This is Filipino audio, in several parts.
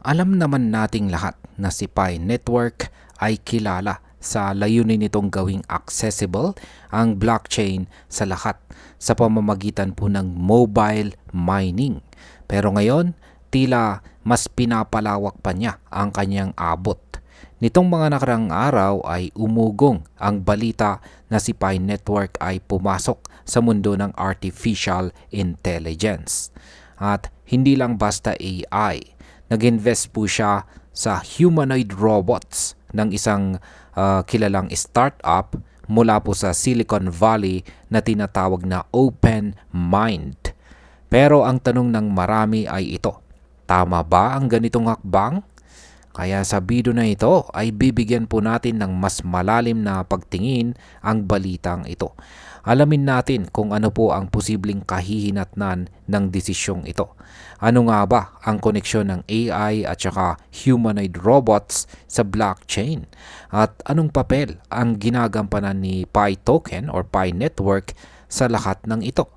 Alam naman nating lahat na si Pi Network ay kilala sa layunin nitong gawing accessible ang blockchain sa lahat sa pamamagitan po ng mobile mining. Pero ngayon, tila mas pinapalawak pa niya ang kanyang abot. Nitong mga nakarang araw ay umugong ang balita na si Pi Network ay pumasok sa mundo ng artificial intelligence. At hindi lang basta AI, nag-invest po siya sa humanoid robots ng isang kilalang startup mula po sa Silicon Valley na tinatawag na OpenMind. Pero ang tanong ng marami ay ito, tama ba ang ganitong hakbang? Kaya sa video na ito ay bibigyan po natin ng mas malalim na pagtingin ang balitang ito. Alamin natin kung ano po ang posibleng kahihinatnan ng desisyong ito. Ano nga ba ang koneksyon ng AI at saka humanoid robots sa blockchain? At anong papel ang ginagampanan ni Pi Token or Pi Network sa lahat ng ito?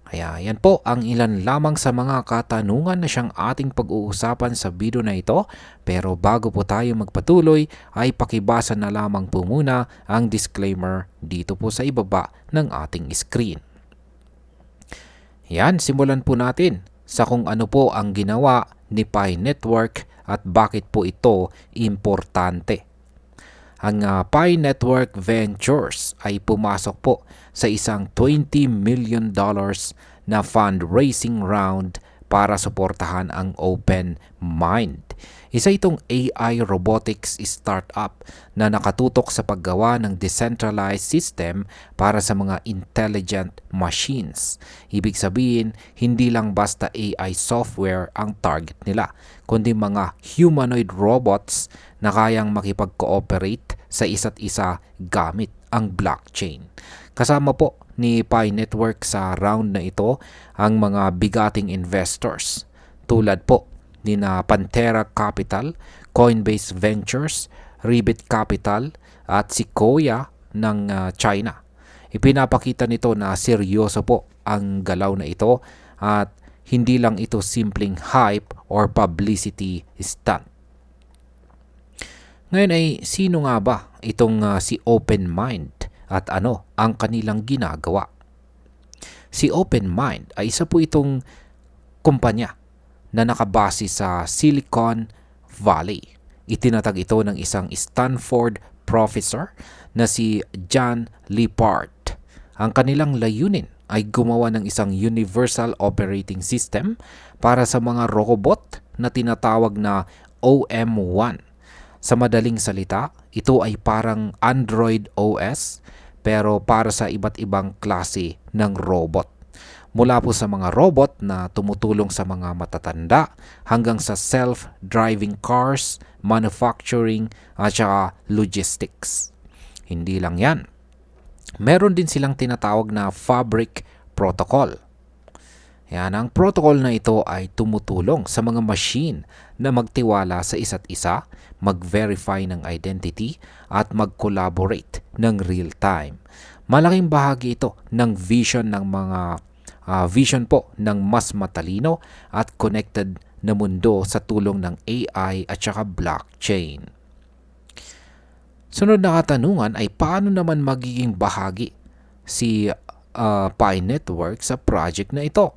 Kaya yan po ang ilan lamang sa mga katanungan na siyang ating pag-uusapan sa video na ito. Pero bago po tayo magpatuloy ay pakibasa na lamang po muna ang disclaimer dito po sa ibaba ng ating screen. Yan, simulan po natin sa kung ano po ang ginawa ni Pi Network at bakit po ito importante. Ang Pi Network Ventures ay pumasok po sa isang $20 million na fundraising round para suportahan ang OpenMind. Isa itong AI robotics startup na nakatutok sa paggawa ng decentralized system para sa mga intelligent machines. Ibig sabihin, hindi lang basta AI software ang target nila, kundi mga humanoid robots na kayang makipag-cooperate sa isa't isa gamit ang blockchain. Kasama po ni Pi Network sa round na ito ang mga bigating investors tulad po ni na Pantera Capital, Coinbase Ventures, Ribbit Capital at Sequoia ng China. Ipinapakita nito na seryoso po ang galaw na ito at hindi lang ito simpleng hype or publicity stunt. Ngayon ay sino nga ba itong si OpenMind at ano ang kanilang ginagawa? Si OpenMind ay isa po itong kumpanya na nakabase sa Silicon Valley. Itinatag ito ng isang Stanford professor na si John Lippard. Ang kanilang layunin ay gumawa ng isang universal operating system para sa mga robot na tinatawag na OM1. Sa madaling salita, ito ay parang Android OS pero para sa iba't ibang klase ng robot. Mula po sa mga robot na tumutulong sa mga matatanda hanggang sa self-driving cars, manufacturing at saka logistics. Hindi lang yan. Meron din silang tinatawag na Fabric Protocol. Yan, ang protocol na ito ay tumutulong sa mga machine na magtiwala sa isa't isa, mag-verify ng identity at mag-collaborate ng real time. Malaking bahagi ito ng vision ng vision po ng mas matalino at connected na mundo sa tulong ng AI at saka blockchain. Sunod na katanungan ay paano naman magiging bahagi si Pi Network sa project na ito?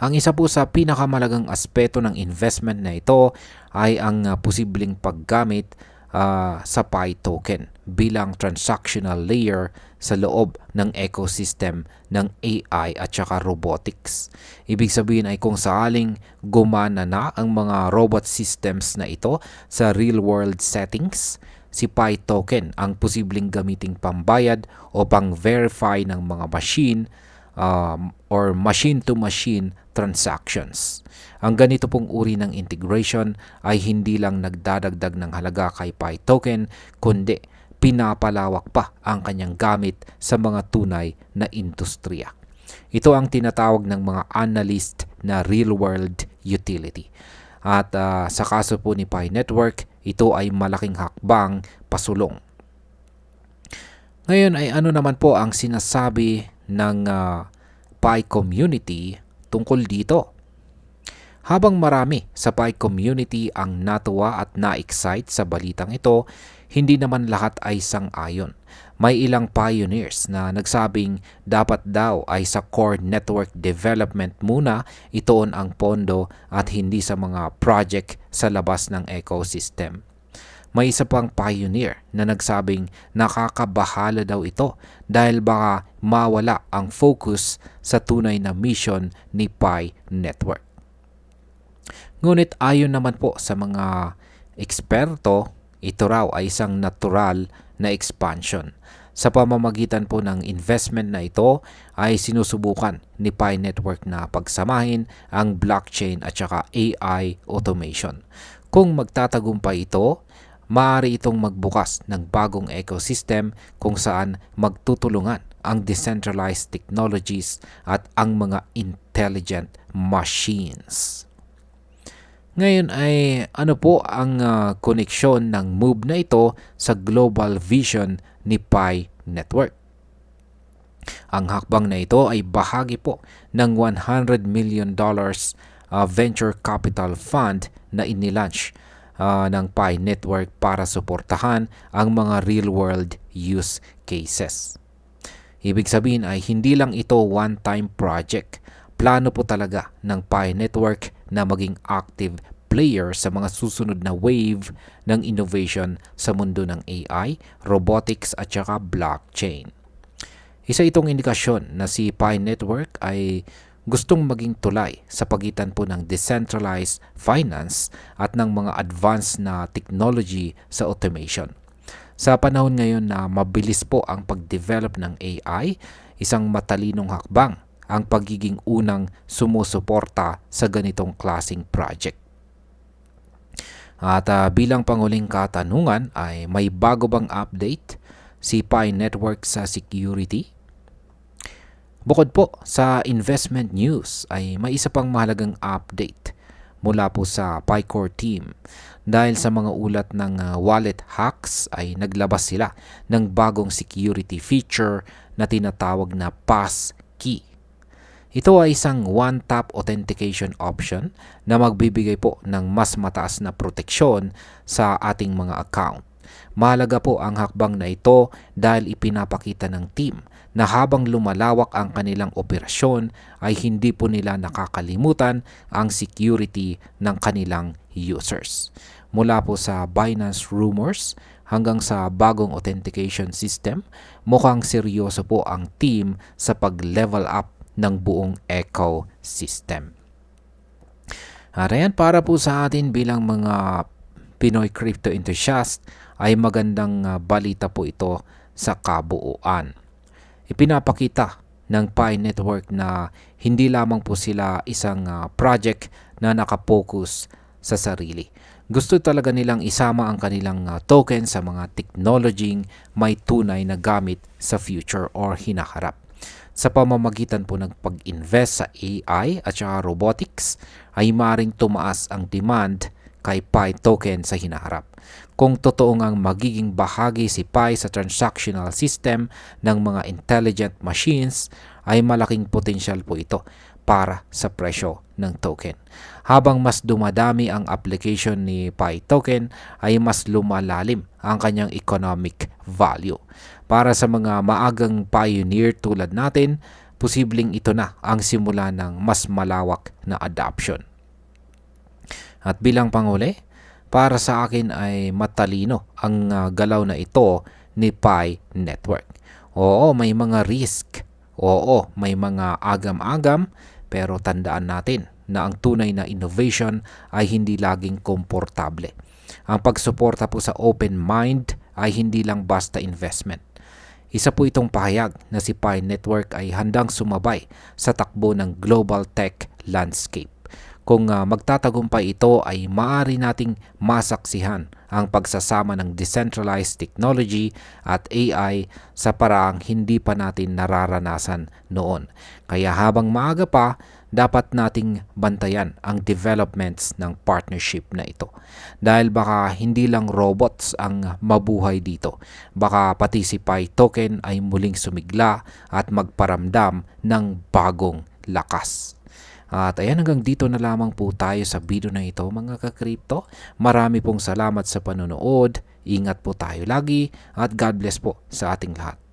Ang isa po sa pinakamalagang aspeto ng investment na ito ay ang posibleng paggamit sa Pi token bilang transactional layer sa loob ng ecosystem ng AI at saka robotics. Ibig sabihin ay kung sakaling gumana na ang mga robot systems na ito sa real-world settings, si Pi token ang posibleng gamiting pambayad o pang-verify ng mga machine or machine-to-machine transactions. Ang ganito pong uri ng integration ay hindi lang nagdadagdag ng halaga kay Pi token, kundi pinapalawak pa ang kanyang gamit sa mga tunay na industriya. Ito ang tinatawag ng mga analyst na real-world utility. At sa kaso po ni Pi Network, ito ay malaking hakbang pasulong. Ngayon ay ano naman po ang sinasabi ng Pi community tungkol dito? Habang marami sa Pi community ang natuwa at na-excite sa balitang ito, hindi naman lahat ay sang-ayon. May ilang pioneers na nagsabing dapat daw ay sa core network development muna itoon ang pondo at hindi sa mga project sa labas ng ecosystem. May isa pang pioneer na nagsabing nakakabahala daw ito dahil baka mawala ang focus sa tunay na mission ni Pi Network. Ngunit ayon naman po sa mga eksperto, ito raw ay isang natural na expansion. Sa pamamagitan po ng investment na ito ay sinusubukan ni Pi Network na pagsamahin ang blockchain at saka AI automation. Kung magtatagumpay ito, maaari itong magbukas ng bagong ecosystem kung saan magtutulungan ang decentralized technologies at ang mga intelligent machines. Ngayon ay ano po ang koneksyon ng move na ito sa global vision ni Pi Network? Ang hakbang na ito ay bahagi po ng $100 million venture capital fund na inilaunch ng Pi Network para suportahan ang mga real-world use cases. Ibig sabihin ay hindi lang ito one-time project. Plano po talaga ng Pi Network na maging active player sa mga susunod na wave ng innovation sa mundo ng AI, robotics at saka blockchain. Isa itong indikasyon na si Pi Network ay gustong maging tulay sa pagitan po ng decentralized finance at ng mga advanced na technology sa automation. Sa panahon ngayon na mabilis po ang pag-develop ng AI, isang matalinong hakbang ang pagiging unang sumusuporta sa ganitong klaseng project. At bilang panguling katanungan ay may bago bang update si Pi Network sa security? Bukod po sa investment news ay may isa pang mahalagang update mula po sa PiCore team. Dahil sa mga ulat ng wallet hacks ay naglabas sila ng bagong security feature na tinatawag na passkey. Ito ay isang one-tap authentication option na magbibigay po ng mas mataas na proteksyon sa ating mga account. Mahalaga po ang hakbang na ito dahil ipinapakita ng team na habang lumalawak ang kanilang operasyon ay hindi po nila nakakalimutan ang security ng kanilang users. Mula po sa Binance rumors hanggang sa bagong authentication system, mukhang seryoso po ang team sa pag-level up ng buong ecosystem. At ayan, para po sa atin bilang mga Pinoy crypto enthusiast ay magandang balita po ito sa kabuuan. Ipinapakita ng Pi Network na hindi lamang po sila isang project na nakapokus sa sarili. Gusto talaga nilang isama ang kanilang token sa mga technology may tunay na gamit sa future or hinaharap. Sa pamamagitan po ng pag-invest sa AI at saka robotics ay maaaring tumaas ang demand kay Pi token sa hinaharap. Kung totoo ngang magiging bahagi si Pi sa transactional system ng mga intelligent machines, ay malaking potensyal po ito para sa presyo ng token. Habang mas dumadami ang application ni Pi token, ay mas lumalalim ang kanyang economic value. Para sa mga maagang pioneer tulad natin, posibleng ito na ang simula ng mas malawak na adoption. At bilang panghuli, para sa akin ay matalino ang galaw na ito ni Pi Network. Oo, may mga risk. Oo, may mga agam-agam, pero tandaan natin na ang tunay na innovation ay hindi laging komportable. Ang pagsuporta po sa open mind ay hindi lang basta investment. Isa po itong pahayag na si Pi Network ay handang sumabay sa takbo ng global tech landscape. Kung magtatagumpay ito ay maaari nating masaksihan ang pagsasama ng decentralized technology at AI sa paraang hindi pa natin nararanasan noon. Kaya habang maaga pa, dapat nating bantayan ang developments ng partnership na ito. Dahil baka hindi lang robots ang mabuhay dito. Baka pati si Pi token ay muling sumigla at magparamdam ng bagong lakas. At ayan, hanggang dito na lamang po tayo sa video na ito mga ka-crypto. Marami pong salamat sa panonood. Ingat po tayo lagi at God bless po sa ating lahat.